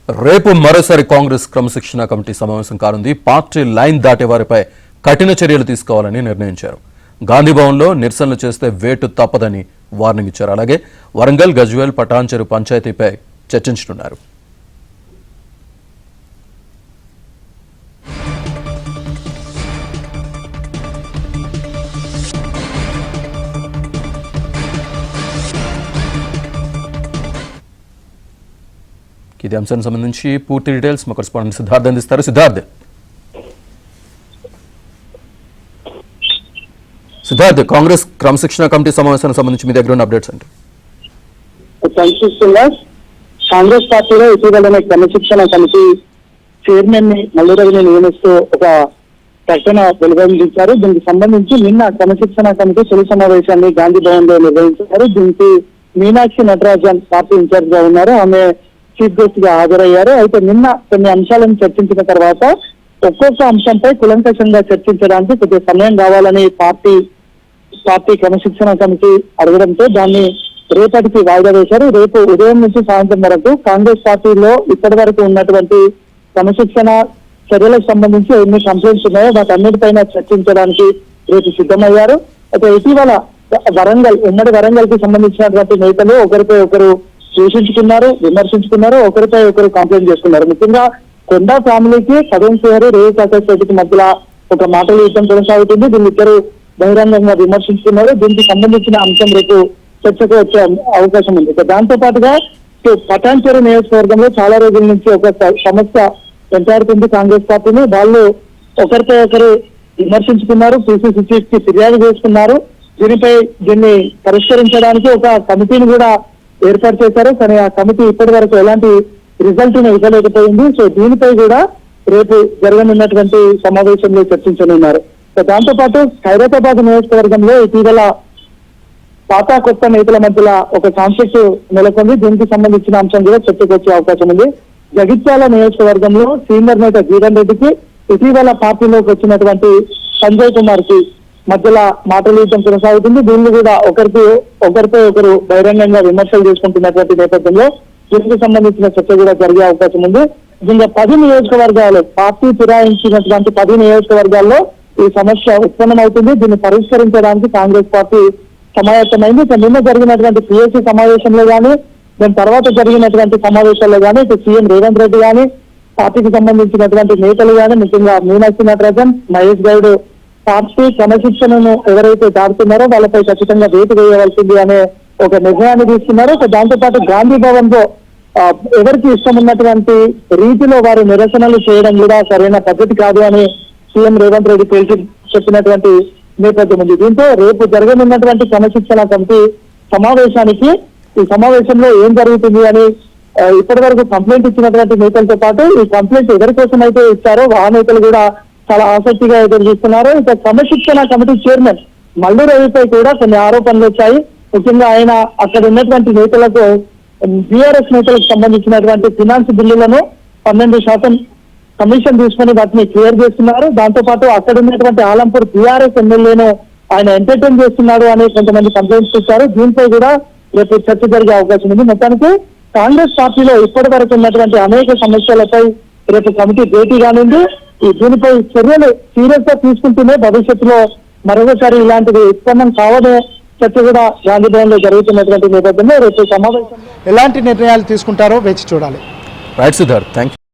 రేపు మరోసారి కాంగ్రెస్ క్రమశిక్షణ కమిటీ సమావేశం కానుంది. పార్టీ లైన్ దాటే వారిపై కఠిన చర్యలు తీసుకోవాలని నిర్ణయించారు. గాంధీభవన్లో నిరసనలు చేస్తే వేటు తప్పదని వార్నింగ్ ఇచ్చారు. అలాగే వరంగల్, గజ్వేల్, పటాన్చెరు పంచాయతీపై చర్చించనున్నారు. ఇదే అంశానికి సంబంధించి పూర్తి డీటెయిల్స్ మా కరెస్పాండెంట్ సిద్ధార్థ్ అందిస్తారు. సిద్ధార్థ్, కాంగ్రెస్ క్రమశిక్షణ కమిటీ సమావేశానికి సంబంధించి మీ దగ్గర ఉన్న అప్డేట్స్ అంటే కాంగ్రెస్ పార్టీలో ఇటీవలనే క్రమశిక్షణ కమిటీ చైర్మన్ ని మల్లురవిని నియమిస్తూ ఒక ప్రకటన వెలువరించారు. దీనికి సంబంధించి నిన్న క్రమశిక్షణ కమిటీ తొలి సమావేశాన్ని గాంధీ భవన్ లో నిర్వహించారు. దీనికి మీనాక్షి నటరాజన్ పార్టీ ఇన్ఛార్జ్ గా ఉన్నారు. ఆమె చీఫ్ గెస్ట్ గా హాజరయ్యారు. అయితే నిన్న కొన్ని అంశాలను చర్చించిన తర్వాత ఒక్కొక్క అంశంపై కులంకషంగా చర్చించడానికి కొద్దిగా సమయం కావాలని పార్టీ క్రమశిక్షణ కమిటీ అడగడంతో దాన్ని రేపటికి వాయిదా వేశారు. రేపు ఉదయం నుంచి సాయంత్రం వరకు కాంగ్రెస్ పార్టీలో ఇప్పటి వరకు ఉన్నటువంటి క్రమశిక్షణ చర్యలకు సంబంధించి ఎన్ని కంప్లైంట్స్ ఉన్నాయో వాటన్నిటిపైన చర్చించడానికి రేపు సిద్ధమయ్యారు. అయితే ఇటీవల ఉమ్మడి వరంగల్ కి సంబంధించినటువంటి నేతలు ఒకరిపై ఒకరు దూషించుకున్నారు, విమర్శించుకున్నారు, ఒకరిపై ఒకరు కంప్లైంట్ చేసుకున్నారు. ముఖ్యంగా కొండా ఫ్యామిలీకి కదం సేరు, రేవు ప్రకాష్ రెడ్డికి మధ్యలో ఒక మాటల యుద్ధం కొనసాగుతుంది. దీన్ని ఇద్దరు బహిరంగంగా విమర్శించుకున్నారు. దీనికి సంబంధించిన అంశం రేపు చర్చకు వచ్చే అవకాశం ఉంది. దాంతో పాటుగా పటాన్చెరు నియోజకవర్గంలో చాలా రోజుల నుంచి ఒక సమస్య వెంటాడుతుంది కాంగ్రెస్ పార్టీని. వాళ్ళు ఒకరిపై ఒకరు విమర్శించుకున్నారు, పిసిసి చీఫ్ కి ఫిర్యాదు చేసుకున్నారు. దీన్ని పరిష్కరించడానికి ఒక కమిటీని కూడా ఏర్పాటు చేశారు. కానీ ఆ కమిటీ ఇప్పటి వరకు ఎలాంటి రిజల్ట్ ని ఇవ్వలేకపోయింది. సో దీనిపై కూడా రేపు జరగనున్నటువంటి సమావేశంలో చర్చించనున్నారు. దాంతో పాటు ఖైరతాబాద్ నియోజకవర్గంలో ఇటీవల పాత కొత్త నేతల మధ్యలో ఒక కాన్ఫ్లిక్ట్ నెలకొంది. దీనికి సంబంధించిన అంశం కూడా చర్చకు వచ్చే అవకాశం ఉంది. జగిత్యాల నియోజకవర్గంలో సీనియర్ నేత జీవన్ రెడ్డికి ఇటీవల పార్టీలోకి వచ్చినటువంటి సంజయ్ కుమార్ కి మధ్యలో మాటల యుద్ధం కొనసాగుతుంది. దీన్ని కూడా ఒకరిపై ఒకరు బహిరంగంగా విమర్శలు చేసుకుంటున్నటువంటి నేపథ్యంలో దీనికి సంబంధించిన చర్చ కూడా జరిగే అవకాశం ఉంది. ఇంకా 10 నియోజకవర్గాలు పార్టీ ఫిరాయించినటువంటి 10 నియోజకవర్గాల్లో ఈ సమస్య ఉత్పన్నమవుతుంది. దీన్ని పరిష్కరించడానికి కాంగ్రెస్ పార్టీ సమాయత్తమైంది. నిన్న జరిగినటువంటి పిఎస్సి సమావేశంలో కానీ దాని తర్వాత జరిగినటువంటి సమావేశాల్లో కానీ ఇటు సీఎం రేవంత్ రెడ్డి కానీ పార్టీకి సంబంధించినటువంటి నేతలు కానీ ముఖ్యంగా మీనాక్షి నటరాజన్, మహేష్ గౌడ్ పార్టీ క్రమశిక్షణను ఎవరైతే దాడుతున్నారో వాళ్ళపై ఖచ్చితంగా వేటు వేయవలసింది అనే ఒక నిర్ణయాన్ని తీసుకున్నారు. దాంతో పాటు గాంధీ భవన్ లో ఎవరికి ఇష్టం ఉన్నటువంటి రీతిలో వారు నిరసనలు చేయడం కూడా సరైన పద్ధతి కాదు అని సీఎం రేవంత్ రెడ్డి తేల్చి చెప్పినటువంటి నేపథ్యం ఉంది. దీంతో రేపు జరగనున్నటువంటి క్రమశిక్షణ కమిటీ సమావేశానికి ఈ సమావేశంలో ఏం జరుగుతుంది అని ఇప్పటి వరకు కంప్లైంట్ ఇచ్చినటువంటి నేతలతో పాటు ఈ కంప్లైంట్ ఎవరి కోసం అయితే ఇచ్చారో ఆ నేతలు కూడా చాలా ఆసక్తిగా ఎదురు చూస్తున్నారు. ఇక క్రమశిక్షణ కమిటీ చైర్మన్ మల్లు రవిపై కూడా కొన్ని ఆరోపణలు వచ్చాయి. ముఖ్యంగా ఆయన అక్కడ ఉన్నటువంటి నేతలకు బీఆర్ఎస్ నేతలకు సంబంధించినటువంటి ఫినాన్స్ బిల్లులను 12% కమిషన్ తీసుకుని వాటిని క్లియర్ చేస్తున్నారు. దాంతో పాటు అక్కడ ఉన్నటువంటి ఆలంపూర్ బీఆర్ఎస్ ఎమ్మెల్యేను ఆయన ఎంటర్టైన్ చేస్తున్నాడు అని కొంతమంది కంప్లైంట్స్ ఇచ్చారు. దీనిపై కూడా రేపు చర్చ జరిగే అవకాశం ఉంది. మొత్తానికి కాంగ్రెస్ పార్టీలో ఇప్పటి వరకు ఉన్నటువంటి అనేక సమస్యలపై రేపు కమిటీ భేటీ కానుంది. దీనిపై చర్యలు సీరియస్ గా తీసుకుంటూనే భవిష్యత్తులో మరొకసారి ఇలాంటివి ఉత్పన్నం కావనే చర్చ కూడా గాంధీ భవన్ లో జరుగుతున్నటువంటి నేపథ్యంలో రేపు సమావేశంలో ఎలాంటి నిర్ణయాలు తీసుకుంటారో వేచి చూడాలి. Right Siddharth, thank you.